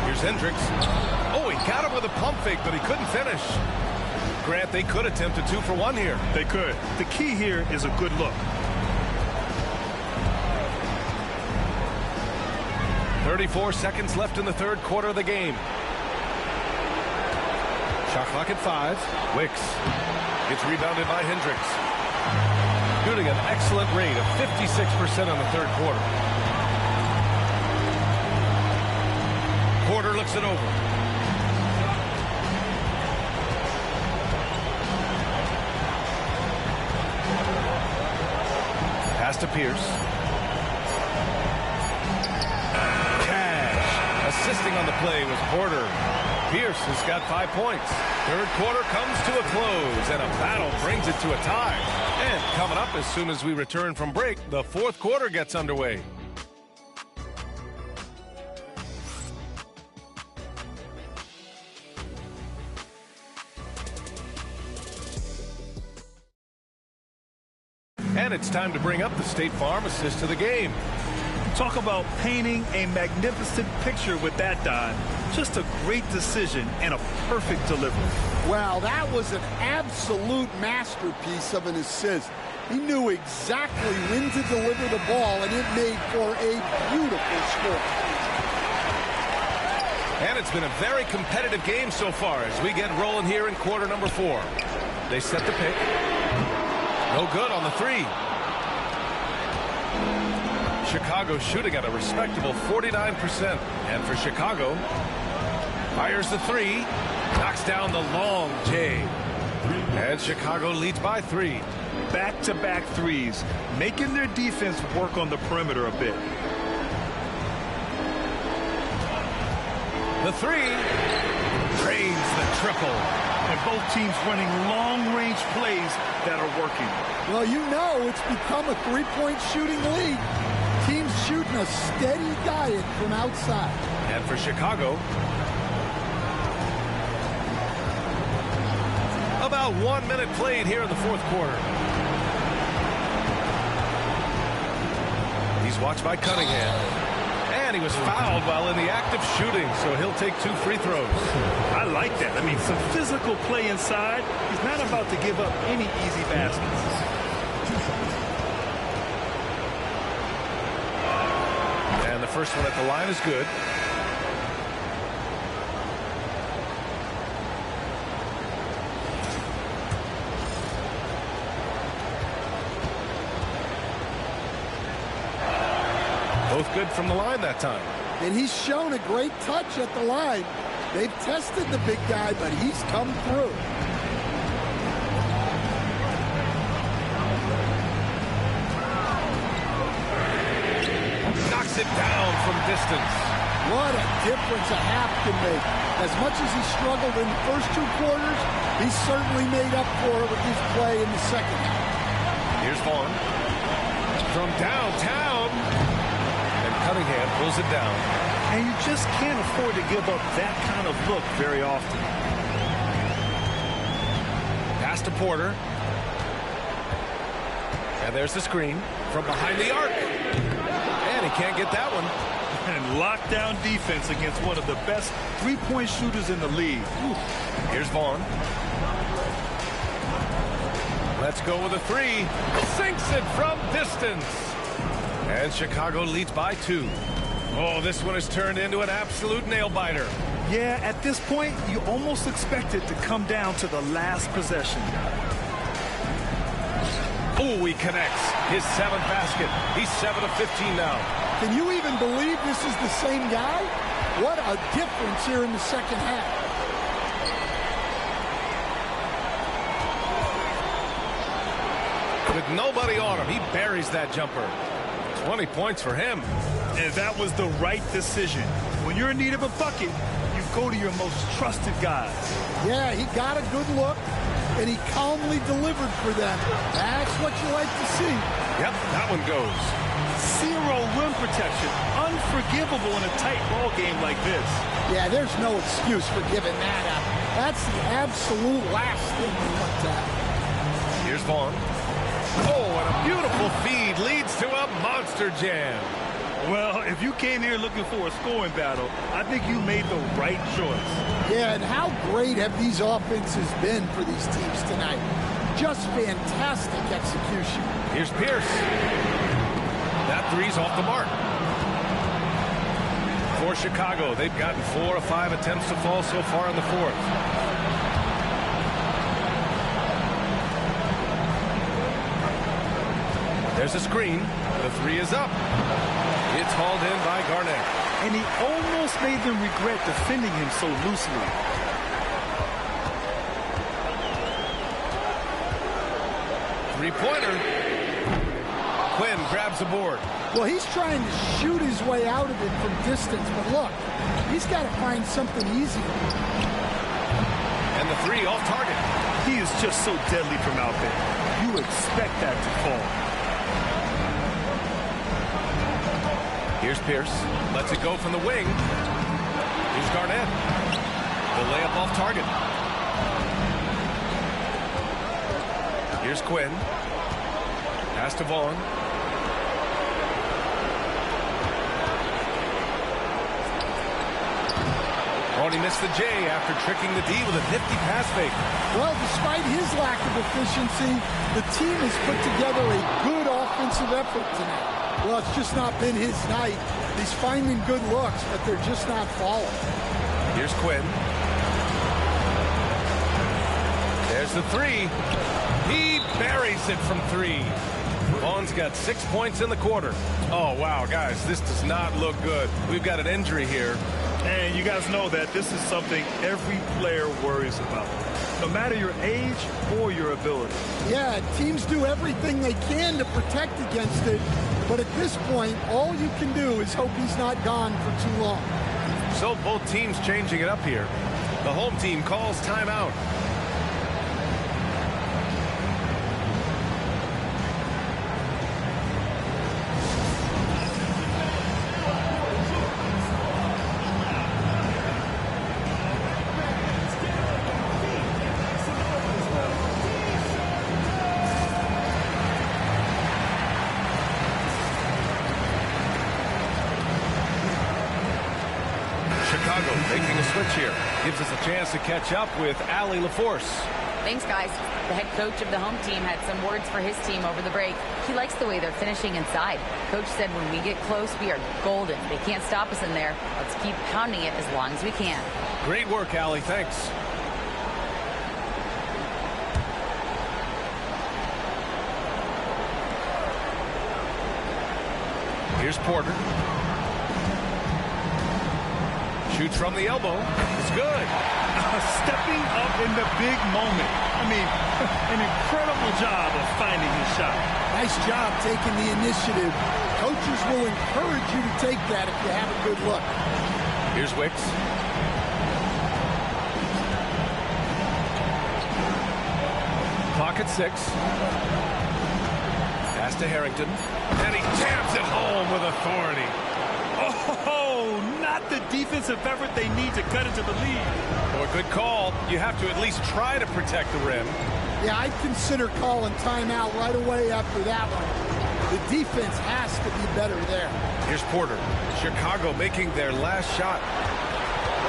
Here's Hendricks. Oh, he got him with a pump fake, but he couldn't finish. Grant, they could attempt a 2 for 1 here. They could. The key here is a good look. 34 seconds left in the third quarter of the game. Shot clock at 5. Wicks. Gets rebounded by Hendricks. Shooting an excellent rate of 56% in the third quarter. Porter looks it over. Pass to Pierce. Assisting on the play was Porter. Pierce has got 5 points. Third quarter comes to a close, and a battle brings it to a tie. And coming up as soon as we return from break, the fourth quarter gets underway. And it's time to bring up the State Farm assist to the game. Talk about painting a magnificent picture with that dive. Just a great decision and a perfect delivery. Wow, that was an absolute masterpiece of an assist. He knew exactly when to deliver the ball, and it made for a beautiful score. And it's been a very competitive game so far as we get rolling here in quarter number 4. They set the pick. No good on the 3. Chicago shooting at a respectable 49%. And for Chicago, fires the 3, knocks down the long J. And Chicago leads by 3. Back-to-back threes, making their defense work on the perimeter a bit. The 3 drains the triple. And both teams running long-range plays that are working. Well, you know it's become a three-point shooting league. Teams shooting a steady diet from outside. And for Chicago, about 1 minute played here in the fourth quarter. He's watched by Cunningham. And he was fouled while in the act of shooting, so he'll take 2 free throws. I like that. I mean, some physical play inside. He's not about to give up any easy baskets. And the first one at the line is good. Both good from the line that time. And he's shown a great touch at the line. They've tested the big guy, but he's come through. Knocks it down from distance. What a difference a half can make. As much as he struggled in the first 2 quarters, he certainly made up for it with his play in the second half. Here's Vaughn. From downtown. Cunningham pulls it down. And you just can't afford to give up that kind of look very often. Pass to Porter. And there's the screen from behind the arc. And he can't get that one. And lockdown defense against one of the best three-point shooters in the league. Ooh. Here's Vaughn. Let's go with a 3. Sinks it from distance. And Chicago leads by 2. Oh, this one has turned into an absolute nail-biter. Yeah, at this point, you almost expect it to come down to the last possession. Oh, he connects. His 7th basket. He's 7 of 15 now. Can you even believe this is the same guy? What a difference here in the second half. With nobody on him, he buries that jumper. 20 points for him. And that was the right decision. When you're in need of a bucket, you've go to your most trusted guys. Yeah, he got a good look, and he calmly delivered for them. That's what you like to see. Yep, that one goes. Zero rim protection. Unforgivable in a tight ball game like this. Yeah, there's no excuse for giving that up. That's the absolute last thing you want to have. Here's Vaughn. Oh, and a beautiful feed leads to a monster jam. Well, if you came here looking for a scoring battle, I think you made the right choice. Yeah, and how great have these offenses been for these teams tonight? Just fantastic execution. Here's Pierce. That three's off the mark. For Chicago, they've gotten 4 of 5 attempts to fall so far in the fourth. There's a screen. The three is up. It's hauled in by Garnett. And he almost made them regret defending him so loosely. Three-pointer. Quinn grabs the board. Well, he's trying to shoot his way out of it from distance, but look, he's got to find something easy. And the three off target. He is just so deadly from out there. You expect that to fall. Here's Pierce. Lets it go from the wing. Here's Garnett. The layup off target. Here's Quinn. Pass to Vaughn. He missed the J after tricking the D with a nifty pass fake. Well, despite his lack of efficiency, the team has put together a good offensive effort tonight. Well, it's just not been his night. He's finding good looks, but they're just not falling. Here's Quinn. There's the three. He buries it from three. Vaughn's got 6 points in the quarter. Oh, wow, guys, this does not look good. We've got an injury here. And you guys know that this is something every player worries about, no matter your age or your ability. Yeah, teams do everything they can to protect against it, but at this point, all you can do is hope he's not gone for too long. So both teams changing it up here. The home team calls timeout. Making a switch here. Gives us a chance to catch up with Allie LaForce. Thanks, guys. The head coach of the home team had some words for his team over the break. He likes the way they're finishing inside. Coach said when we get close, we are golden. They can't stop us in there. Let's keep pounding it as long as we can. Great work, Allie. Thanks. Here's Porter. Shoots from the elbow. It's good. Stepping up in the big moment. I mean, an incredible job of finding his shot. Nice job taking the initiative. Coaches will encourage you to take that if you have a good look. Here's Wicks. Clock at 6. Pass to Harrington. And he jams it home with authority. Oh, not the defensive effort they need to cut into the lead. Boy, good call. You have to at least try to protect the rim. Yeah, I'd consider calling timeout right away after that one. The defense has to be better there. Here's Porter. Chicago making their last shot.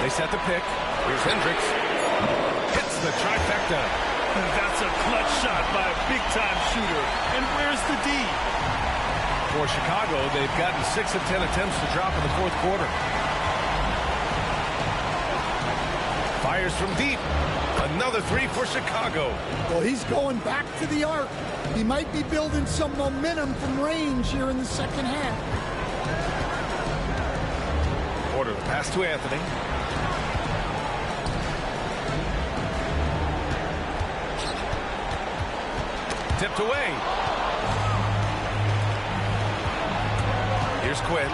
They set the pick. Here's Hendricks. Hits the trifecta. That's a clutch shot by a big-time shooter. And where's the D? For Chicago, they've gotten 6 of 10 attempts to drop in the fourth quarter. Fires from deep. Another three for Chicago. Well, he's going back to the arc. He might be building some momentum from range here in the second half. Porter, the pass to Anthony. Tipped away. Here's Quinn.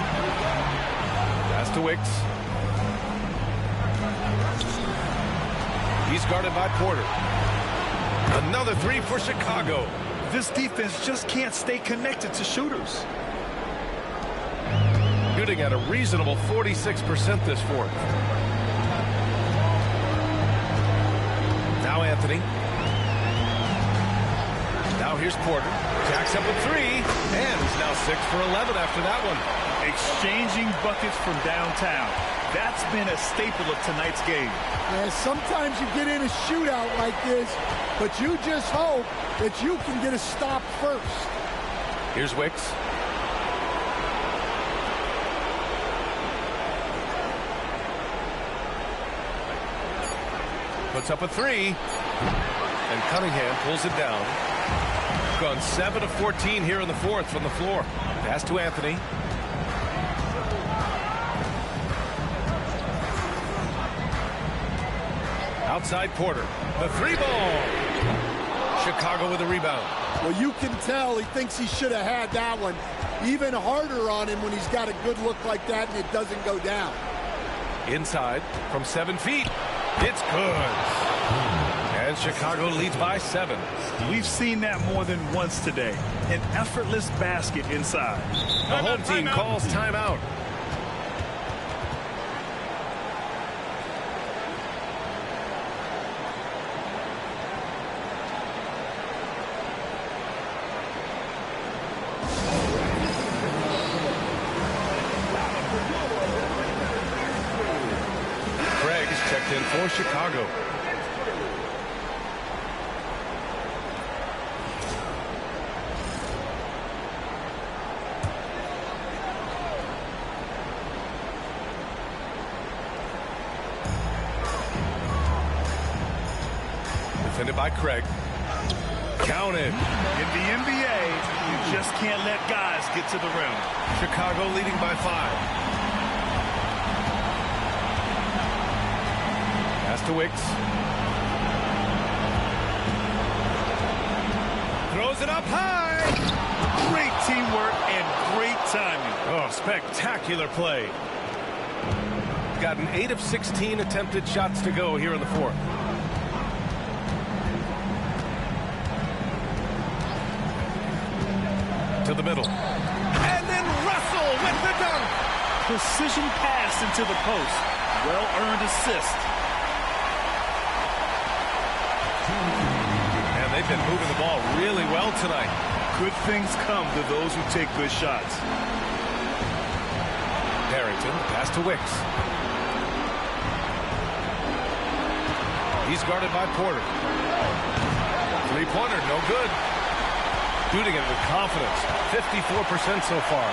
Pass to Wicks. He's guarded by Porter. Another three for Chicago. This defense just can't stay connected to shooters. Shooting at a reasonable 46% this fourth. Now Anthony. Now here's Porter. Jacks up a three. And he's now 6 for 11 after that one. Exchanging buckets from downtown. That's been a staple of tonight's game. Yeah, sometimes you get in a shootout like this, but you just hope that you can get a stop first. Here's Wicks. Puts up a three. And Cunningham pulls it down. Gone 7 of 14 here in the fourth from the floor. Pass to Anthony. Outside Porter. The three ball. Chicago with a rebound. Well, you can tell he thinks he should have had that one. Even harder on him when he's got a good look like that and it doesn't go down. Inside from 7 feet. It's good. And Chicago leads by 7. We've seen that more than once today. An effortless basket inside. The home team calls timeout. Craig is checked in for Chicago. Defended by Craig. Counted. In the NBA, you just can't let guys get to the rim. Chicago leading by 5. Pass to Wicks. Throws it up high. Great teamwork and great timing. Oh, spectacular play. Gotten 8 of 16 attempted shots to go here in the fourth. To the middle. And then Russell with the dunk. Precision pass into the post. Well-earned assist. And they've been moving the ball really well tonight. Good things come to those who take good shots. Harrington, pass to Wicks. He's guarded by Porter. Three-pointer, no good. Shooting it with confidence. 54% so far.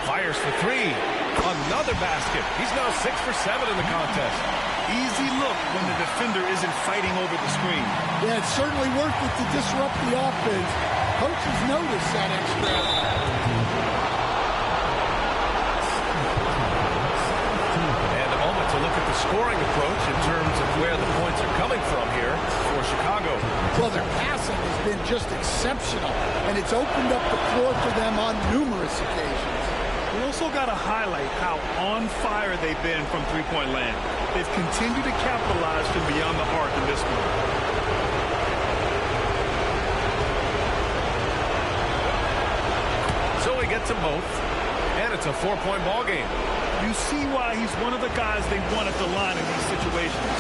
Fires for three. Another basket. He's now 6 for 7 in the contest. Easy look when the defender isn't fighting over the screen. Yeah, it's certainly worth it to disrupt the offense. Coaches notice that extra. To look at the scoring approach in terms of where the points are coming from here for Chicago. Well, their passing has been just exceptional, and it's opened up the floor for them on numerous occasions. We also got to highlight how on fire they've been from three-point land. They've continued to capitalize from beyond the arc in this one. So he gets them both, and it's a 4-point ball game. You see why he's one of the guys they want at the line in these situations.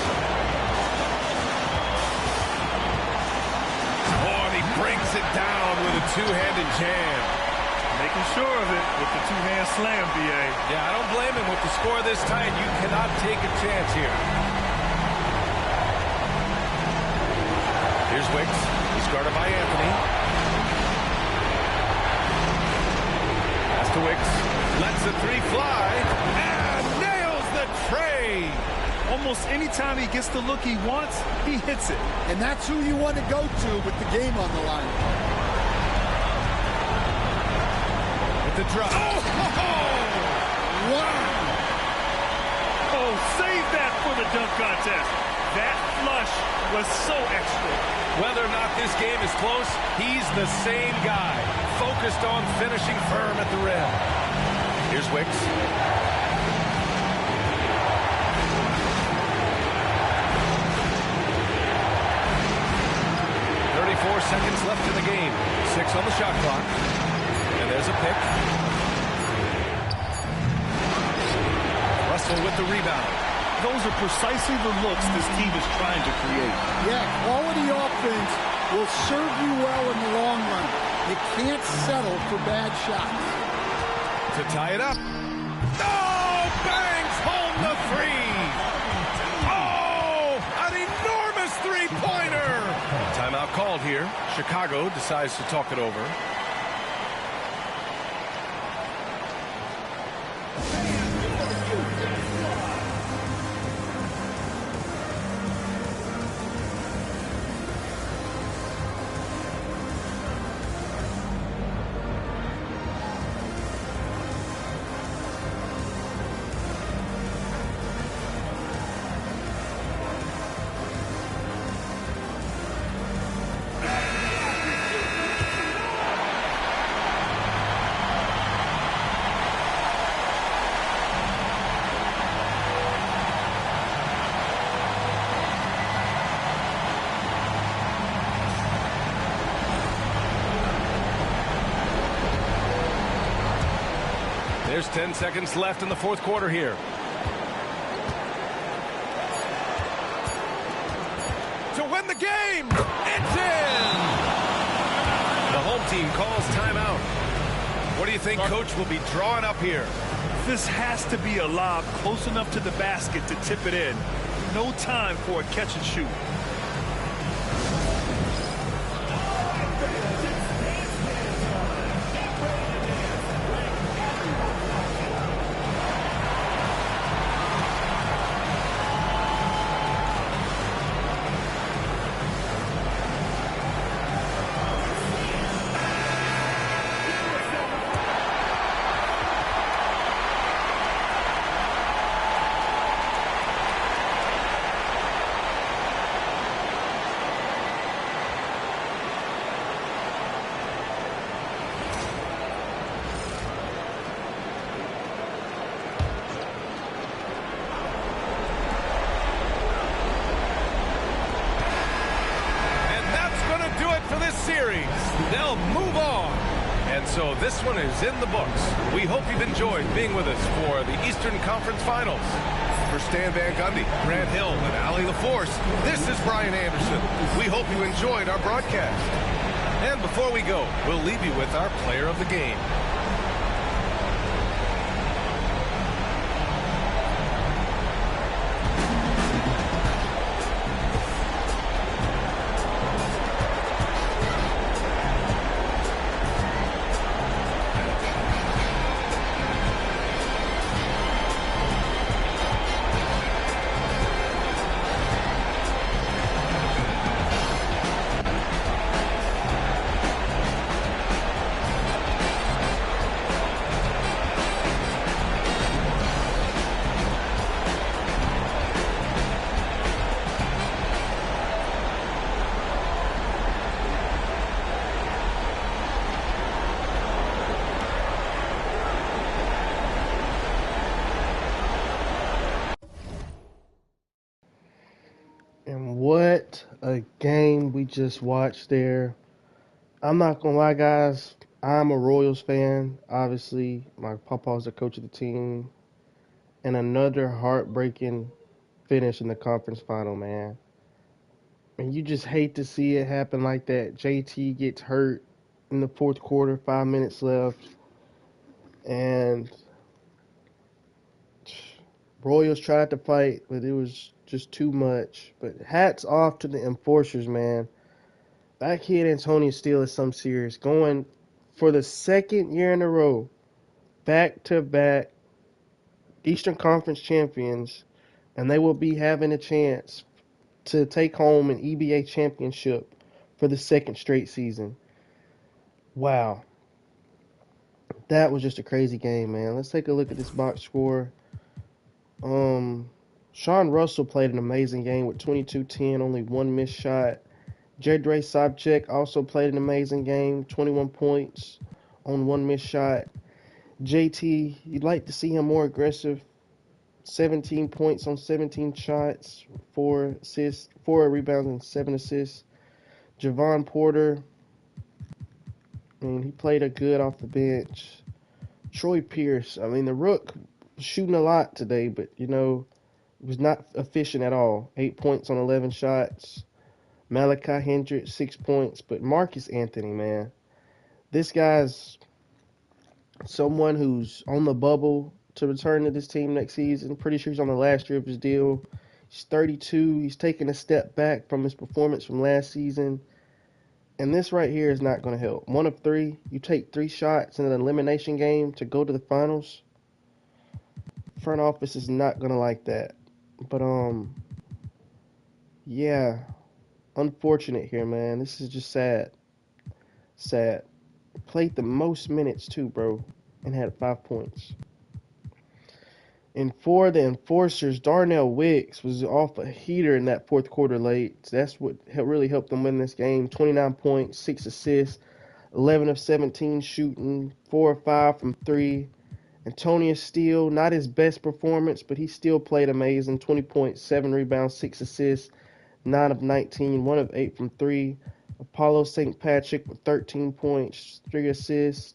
Oh, and he brings it down with a two-handed jam. Making sure of it with the two-hand slam, B.A. Yeah, I don't blame him with the score this tight. You cannot take a chance here. Here's Wicks. He's guarded by Anthony. Pass to Wicks. Lets the three fly. And nails the tray. Almost any time he gets the look he wants, he hits it. And that's who you want to go to with the game on the line. With the drop. Wow. Oh, save that for the dunk contest. That flush was so extra. Whether or not this game is close, he's the same guy, focused on finishing firm at the rim. Here's Wicks. 34 seconds left in the game. 6 on the shot clock. And there's a pick. Russell with the rebound. Those are precisely the looks this team is trying to create. Yeah, quality offense will serve you well in the long run. You can't settle for bad shots. To tie it up. Oh, bangs home the three. Oh, an enormous three-pointer. Timeout called here. Chicago decides to talk it over. There's 10 seconds left in the fourth quarter here. To win the game, it's in! The home team calls timeout. What do you think Coach will be drawing up here? This has to be a lob close enough to the basket to tip it in. No time for a catch and shoot. Series. They'll move on. And so this one is in the books. We hope you've enjoyed being with us for the Eastern Conference Finals. For Stan Van Gundy, Grant Hill, and Allie LaForce, this is Brian Anderson. We hope you enjoyed our broadcast. And before we go, we'll leave you with our player of the game. And what a game we just watched there. I'm not going to lie, guys. I'm a Royals fan. Obviously, my papa's the coach of the team. And another heartbreaking finish in the conference final, man. And you just hate to see it happen like that. JT gets hurt in the fourth quarter, 5 minutes left. And Royals tried to fight, but it was just too much. But hats off to the enforcers, man. That kid Antonio Steele is some serious. Going for the second year in a row, back-to-back Eastern Conference champions, and they will be having a chance to take home an EBA championship for the second straight season. Wow. That was just a crazy game, man. Let's take a look at this box score. Sean Russell played an amazing game with 22-10, only one missed shot. Ja'Terrious Underwood also played an amazing game, 21 points on one missed shot. JT, you'd like to see him more aggressive. 17 points on 17 shots, 4 assists, 4 rebounds, and 7 assists. Javon Porter, he played a good off the bench. Troy Pierce, the Rook was shooting a lot today, but, was not efficient at all. 8 points on 11 shots. Malachi Hendricks, 6 points. But Marcus Anthony, man, this guy's someone who's on the bubble to return to this team next season. Pretty sure he's on the last year of his deal. He's 32. He's taking a step back from his performance from last season. And this right here is not going to help. 1 of 3. You take 3 shots in an elimination game to go to the finals. Front office is not going to like that. But, yeah. Unfortunate here, man. This is just sad. Sad. Played the most minutes, too, bro. And had 5 points. And for the Enforcers, Darnell Wicks was off a heater in that fourth quarter late. That's what really helped them win this game. 29 points, 6 assists, 11 of 17 shooting, 4 of 5 from 3. Antonius Steele, not his best performance, but he still played amazing. 20 points, 7 rebounds, 6 assists, 9 of 19, 1 of 8 from 3. Apollo St. Patrick with 13 points, 3 assists.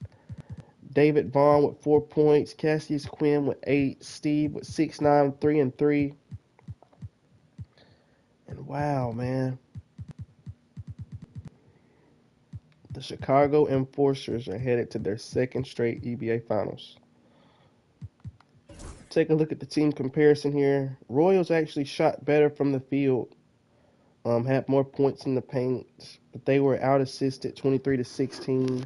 David Vaughn with 4 points. Cassius Quinn with 8. Steve with 6'9", 3 and 3. And wow, man. The Chicago Enforcers are headed to their second straight EBA Finals. Take a look at the team comparison here. Royals actually shot better from the field. Had more points in the paint, but they were out-assisted 23-16.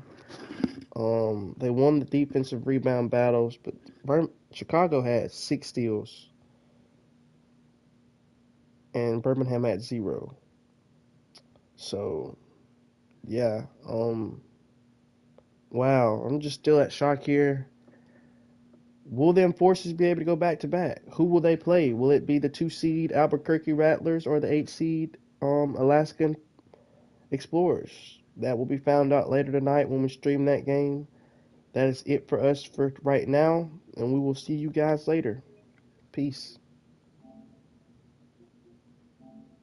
They won the defensive rebound battles, but Chicago had 6 steals, and Birmingham had 0. So, yeah. Wow. I'm just still at shock here. Will the Enforcers be able to go back-to-back? Who will they play? Will it be the 2-seed Albuquerque Rattlers or the 8-seed Alaskan Explorers? That will be found out later tonight when we stream that game. That is it for us for right now, and we will see you guys later. Peace.